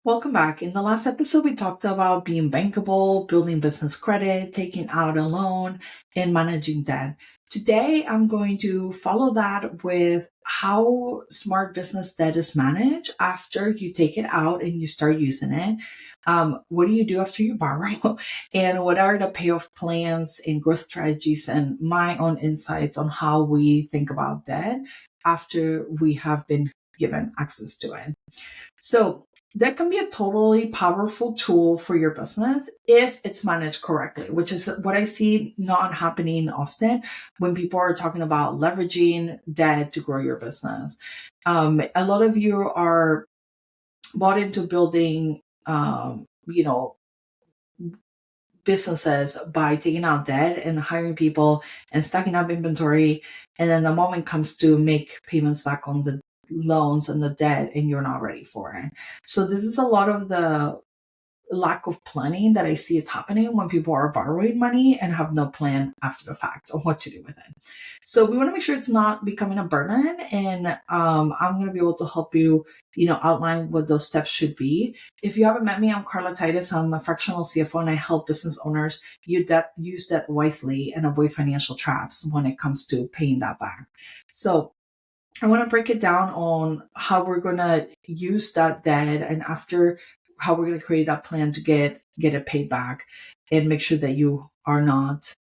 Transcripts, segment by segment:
Welcome back. In the last episode, we talked about being bankable, building business credit, taking out a loan, and managing debt. Today, I'm going to follow that with how smart business debt is managed after you take it out and you start using it. What do you do after you borrow? And what are the payoff plans and growth strategies and my own insights on how we think about debt after we have been given access to it. So that can be a totally powerful tool for your business if it's managed correctly, which is what I see not happening often when people are talking about leveraging debt to grow your business. A lot of you are bought into building, businesses by taking out debt and hiring people and stacking up inventory. And then the moment comes to make payments back on the loans and the debt and you're not ready for it. So this is a lot of the lack of planning that I see is happening when people are borrowing money and have no plan after the fact on what to do with it. So we want to make sure it's not becoming a burden. And I'm going to be able to help you, outline what those steps should be. If you haven't met me, I'm Carla Titus. I'm a fractional CFO and I help business owners use that wisely and avoid financial traps when it comes to paying that back. So I want to break it down on how we're going to use that debt and after how we're going to create that plan to get it paid back and make sure that you are not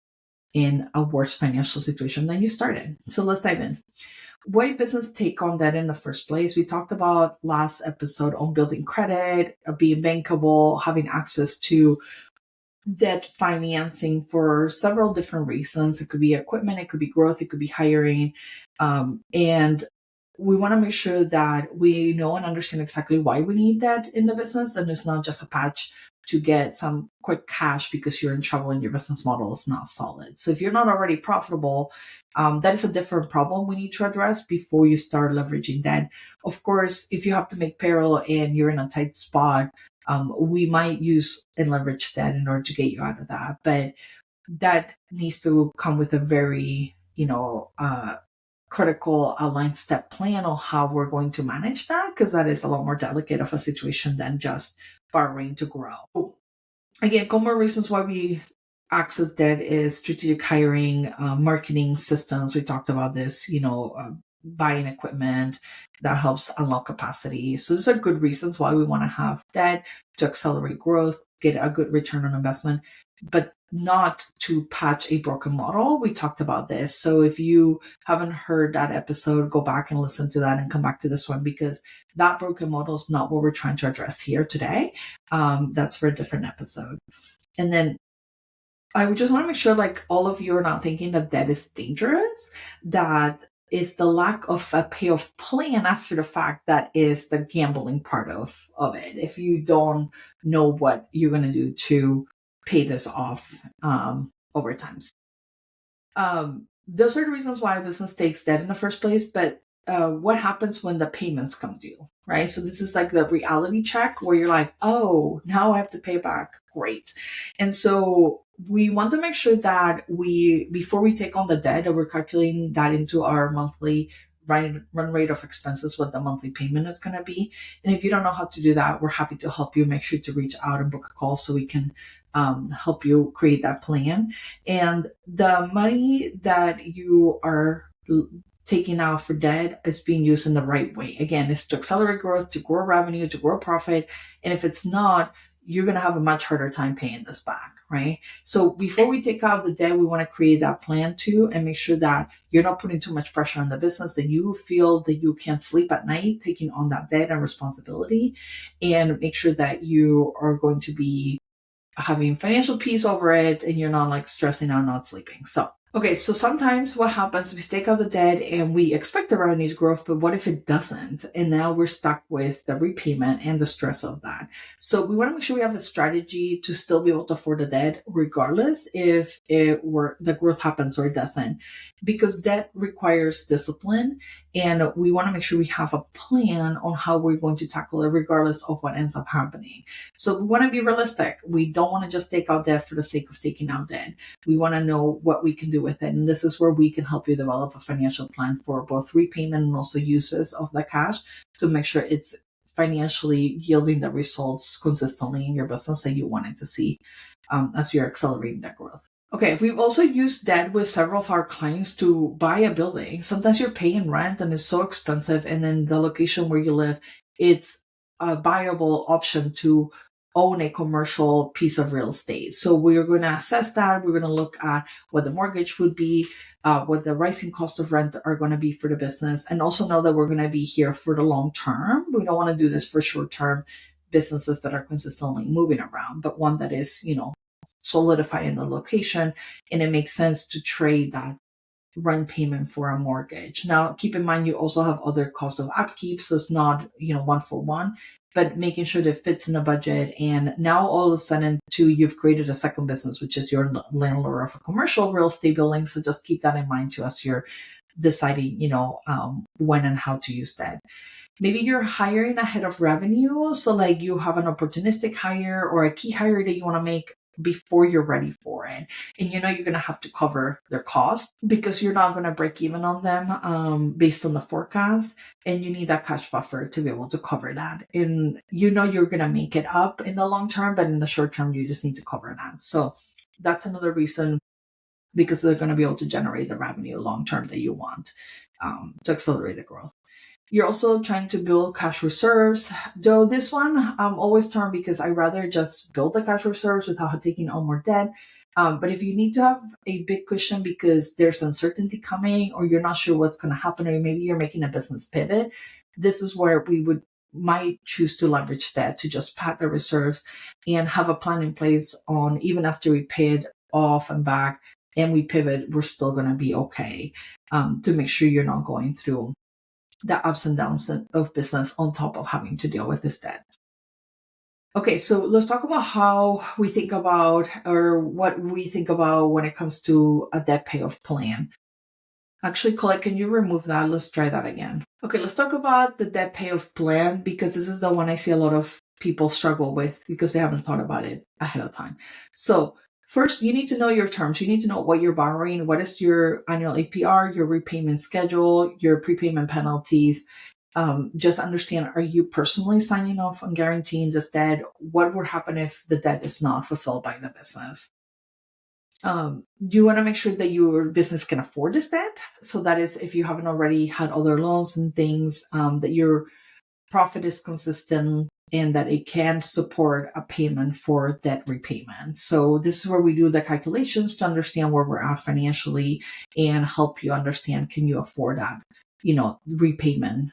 in a worse financial situation than you started. So let's dive in. Why business take on debt in the first place? We talked about last episode on building credit, being bankable, having access to debt financing for several different reasons. It could be equipment, it could be growth, it could be hiring. And we want to make sure that we know and understand exactly why we need that in the business. And it's not just a patch to get some quick cash because you're in trouble and your business model is not solid. So if you're not already profitable, that is a different problem we need to address before you start leveraging debt. Of course, if you have to make payroll and you're in a tight spot, we might use and leverage that in order to get you out of that. But that needs to come with a very, critical outline step plan on how we're going to manage that, because that is a lot more delicate of a situation than just borrowing to grow. Again, a couple more reasons why we access debt is strategic hiring, marketing systems. We talked about this, buying equipment that helps unlock capacity. So those are good reasons why we want to have debt to accelerate growth, get a good return on investment, but not to patch a broken model. We talked about this. So if you haven't heard that episode, go back and listen to that and come back to this one because that broken model is not what we're trying to address here today. That's for a different episode. And then I would just want to make sure all of you are not thinking that debt is dangerous, that is the lack of a payoff plan after the fact that is the gambling part of it. If you don't know what you're going to do to pay this off over time. Those are the reasons why a business takes debt in the first place, but what happens when the payments come due, right? So this is like the reality check where you're like, oh, now I have to pay back. Great. And so we want to make sure that before we take on the debt, that we're calculating that into our monthly run rate of expenses, what the monthly payment is going to be. And if you don't know how to do that, we're happy to help you. Make sure to reach out and book a call so we can help you create that plan. And the money that you are taking out for debt is being used in the right way. Again, it's to accelerate growth, to grow revenue, to grow profit. And if it's not, you're going to have a much harder time paying this back, right? So before we take out the debt, we want to create that plan too and make sure that you're not putting too much pressure on the business, that you feel that you can't sleep at night taking on that debt and responsibility, and make sure that you are going to be having financial peace over it and you're not stressing out, not sleeping. Okay, so sometimes what happens, we take out the debt and we expect the revenue growth, but what if it doesn't? And now we're stuck with the repayment and the stress of that. So we want to make sure we have a strategy to still be able to afford the debt, regardless if the growth happens or it doesn't, because debt requires discipline. And we want to make sure we have a plan on how we're going to tackle it, regardless of what ends up happening. So we want to be realistic. We don't want to just take out debt for the sake of taking out debt. We want to know what we can do with it. And this is where we can help you develop a financial plan for both repayment and also uses of the cash to make sure it's financially yielding the results consistently in your business that you wanted to see as you're accelerating that growth. Okay, we've also used debt with several of our clients to buy a building. Sometimes you're paying rent and it's so expensive, and then the location where you live, it's a viable option to own a commercial piece of real estate. So we're going to assess that. We're going to look at what the mortgage would be, what the rising cost of rent are going to be for the business, and also know that we're going to be here for the long term. We don't want to do this for short term businesses that are consistently moving around, but one that is, solidified in the location, and it makes sense to trade that rent payment for a mortgage. Now, keep in mind, you also have other costs of upkeep, so it's not, one for one, but making sure that it fits in the budget. And now all of a sudden, too, you've created a second business, which is your landlord of a commercial real estate building. So just keep that in mind too as you're deciding, when and how to use that. Maybe you're hiring ahead of revenue. So like you have an opportunistic hire or a key hire that you want to make before you're ready for it. And you're going to have to cover their costs because you're not going to break even on them based on the forecast. And you need that cash buffer to be able to cover that. And you're going to make it up in the long term, but in the short term, you just need to cover that. So that's another reason, because they're going to be able to generate the revenue long term that you want to accelerate the growth. You're also trying to build cash reserves, though this one I'm always torn because I rather just build the cash reserves without taking on more debt. But if you need to have a big cushion because there's uncertainty coming, or you're not sure what's going to happen, or maybe you're making a business pivot, this is where we might choose to leverage that to just pad the reserves and have a plan in place on even after we pay it off and back and we pivot, we're still going to be okay, to make sure you're not going through the ups and downs of business on top of having to deal with this debt. Okay, so let's talk about how we think about, or what we think about when it comes to a debt payoff plan. Actually, Colette, can you remove that? Let's try that again. Okay, let's talk about the debt payoff plan, because this is the one I see a lot of people struggle with because they haven't thought about it ahead of time. So first, you need to know your terms. You need to know what you're borrowing, what is your annual APR, your repayment schedule, your prepayment penalties. Just understand, are you personally signing off on guaranteeing this debt? What would happen if the debt is not fulfilled by the business? You want to make sure that your business can afford this debt. So that is, if you haven't already had other loans and things, that your profit is consistent and that it can support a payment for debt repayment. So this is where we do the calculations to understand where we're at financially and help you understand, can you afford that, repayment,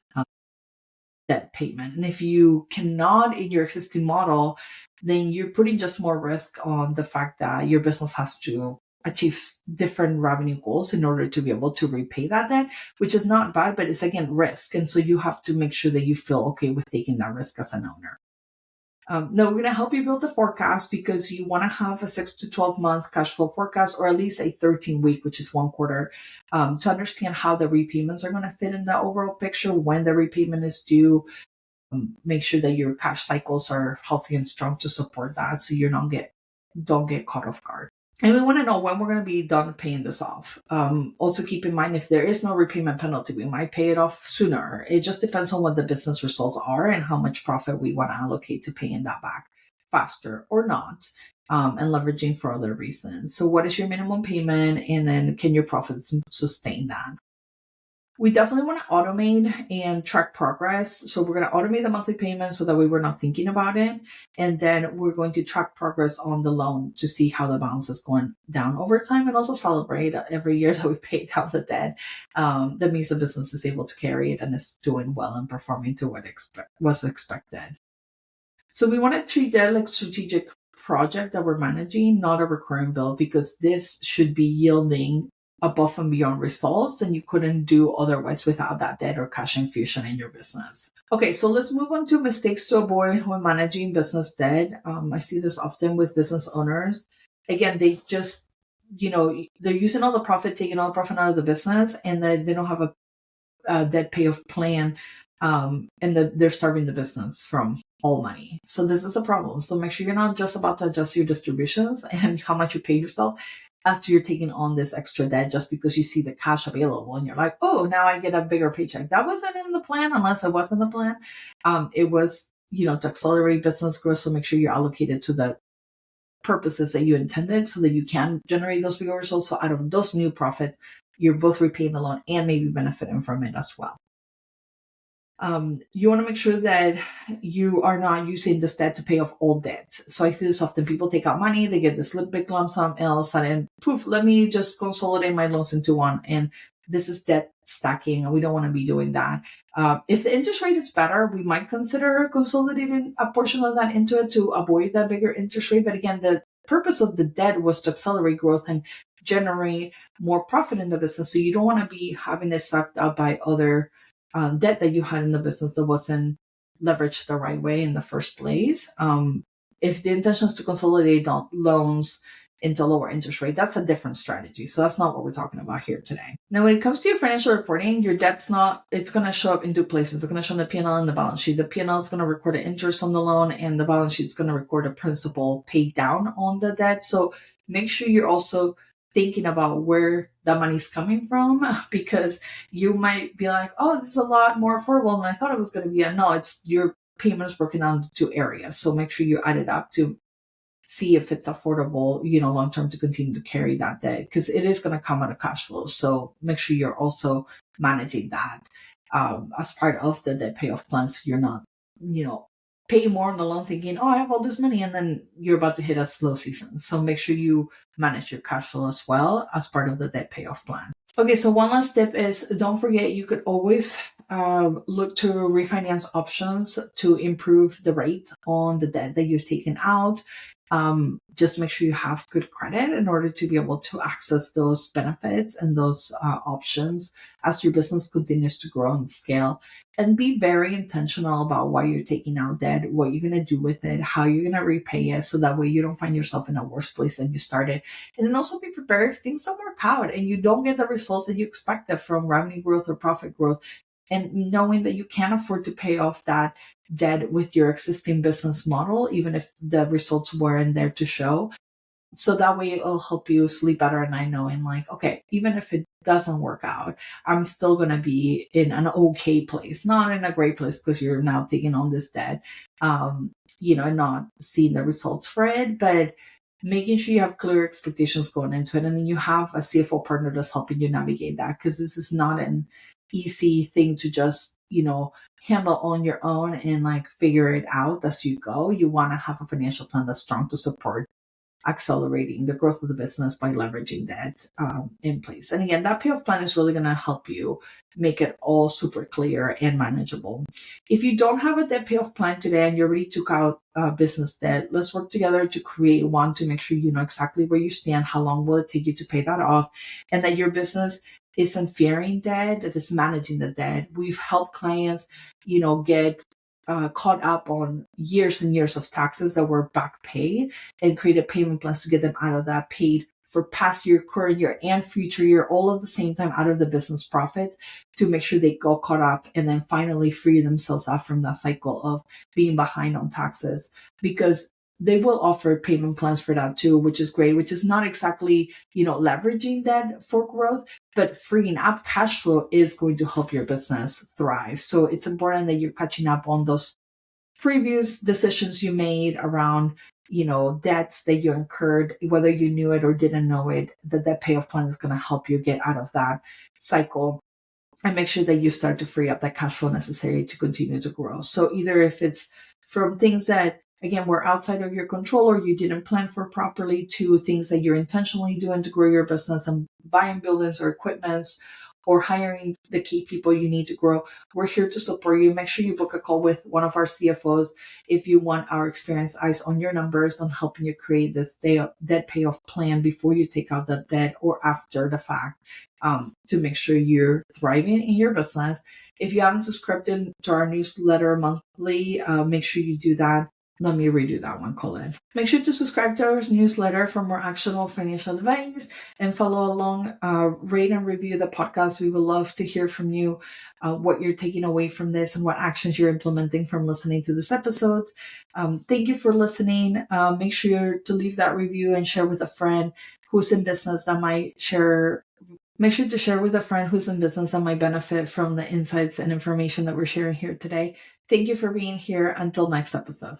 debt payment. And if you cannot in your existing model, then you're putting just more risk on the fact that your business has to achieve different revenue goals in order to be able to repay that debt, which is not bad, but it's again risk. And so you have to make sure that you feel okay with taking that risk as an owner. Now, we're going to help you build the forecast because you want to have a 6 to 12 month cash flow forecast, or at least a 13-week, which is 1 quarter, to understand how the repayments are going to fit in the overall picture, when the repayment is due. Make sure that your cash cycles are healthy and strong to support that, so you don't get caught off guard. And we want to know when we're going to be done paying this off. Also keep in mind, if there is no repayment penalty, we might pay it off sooner. It just depends on what the business results are and how much profit we want to allocate to paying that back faster or not, and leveraging for other reasons. So what is your minimum payment, and then can your profits sustain that? We definitely want to automate and track progress. So we're going to automate the monthly payment so that way we're not thinking about it. And then we're going to track progress on the loan to see how the balance is going down over time, and also celebrate every year that we pay down the debt. That means the business is able to carry it and is doing well and performing to what was expected. So we want to treat that like strategic project that we're managing, not a recurring bill, because this should be yielding above and beyond results, and you couldn't do otherwise without that debt or cash infusion in your business. Okay, so let's move on to mistakes to avoid when managing business debt. I see this often with business owners. Again, they just, they're using all the profit, taking all the profit out of the business, and then they don't have a debt payoff plan, and they're starving the business from all money. So this is a problem. So make sure you're not just about to adjust your distributions and how much you pay yourself. after you're taking on this extra debt just because you see the cash available and you're like, oh, now I get a bigger paycheck. That wasn't in the plan unless it was in the plan. It was, to accelerate business growth. So make sure you're allocated to the purposes that you intended so that you can generate those bigger results. So out of those new profits, you're both repaying the loan and maybe benefiting from it as well. You want to make sure that you are not using this debt to pay off old debts. So I see this often. People take out money, they get this big lump sum, and all of a sudden, poof, let me just consolidate my loans into one. And this is debt stacking, and we don't want to be doing that. If the interest rate is better, we might consider consolidating a portion of that into it to avoid that bigger interest rate. But again, the purpose of the debt was to accelerate growth and generate more profit in the business. So you don't want to be having it sucked up by other debt that you had in the business that wasn't leveraged the right way in the first place. If the intention is to consolidate loans into a lower interest rate, that's a different strategy. So that's not what we're talking about here today. Now, when it comes to your financial reporting, your debt's it's going to show up in two places. It's going to show in the P&L and the balance sheet. The P&L is going to record the interest on the loan, and the balance sheet is going to record the principal paid down on the debt. So make sure you're also thinking about where the money's coming from, because you might be like, oh, this is a lot more affordable than I thought it was going to be. And no, it's your payments broken down into two areas. So make sure you add it up to see if it's affordable, long term to continue to carry that debt, because it is going to come out of cash flow. So make sure you're also managing that as part of the debt payoff plan. So you're not, pay more on the loan thinking, oh, I have all this money, and then you're about to hit a slow season. So make sure you manage your cash flow as well as part of the debt payoff plan. Okay, so one last tip is don't forget you could always look to refinance options to improve the rate on the debt that you've taken out. Just make sure you have good credit in order to be able to access those benefits and those options as your business continues to grow and scale. And be very intentional about why you're taking out debt, what you're going to do with it, how you're going to repay it, so that way you don't find yourself in a worse place than you started. And then also be prepared if things don't work out and you don't get the results that you expected from revenue growth or profit growth. And knowing that you can't afford to pay off that debt with your existing business model, even if the results weren't there to show. So that way it'll help you sleep better at night, knowing like, okay, even if it doesn't work out, I'm still going to be in an okay place, not in a great place because you're now taking on this debt, and not seeing the results for it, but making sure you have clear expectations going into it. And then you have a CFO partner that's helping you navigate that, because this is not an easy thing to just, handle on your own and like figure it out as you go. You want to have a financial plan that's strong to support accelerating the growth of the business by leveraging that in place. And again, that payoff plan is really going to help you make it all super clear and manageable. If you don't have a debt payoff plan today and you already took out business debt, let's work together to create one to make sure you know exactly where you stand, how long will it take you to pay that off, and that your business isn't fearing debt, it is managing the debt. We've helped clients, get caught up on years and years of taxes that were back paid, and created payment plans to get them out of that, paid for past year, current year, and future year, all at the same time out of the business profits, to make sure they go caught up and then finally free themselves out from that cycle of being behind on taxes. Because they will offer payment plans for that too, which is great, which is not exactly, leveraging that for growth, but freeing up cash flow is going to help your business thrive. So it's important that you're catching up on those previous decisions you made around, debts that you incurred, whether you knew it or didn't know it, that payoff plan is going to help you get out of that cycle and make sure that you start to free up that cash flow necessary to continue to grow. So either if it's from things that, again, were outside of your control or you didn't plan for properly, to things that you're intentionally doing to grow your business and buying buildings or equipments or hiring the key people you need to grow, we're here to support you. Make sure you book a call with one of our CFOs if you want our experienced eyes on your numbers on helping you create this debt payoff plan before you take out the debt or after the fact, to make sure you're thriving in your business. If you haven't subscribed to our newsletter monthly, make sure you do that. Let me redo that one, Colin. Make sure to subscribe to our newsletter for more actionable financial advice and follow along. Rate and review the podcast. We would love to hear from you what you're taking away from this and what actions you're implementing from listening to this episode. Thank you for listening. Make sure to leave that review and share with a friend who's in business that might share. Make sure to share with a friend who's in business that might benefit from the insights and information that we're sharing here today. Thank you for being here. Until next episode.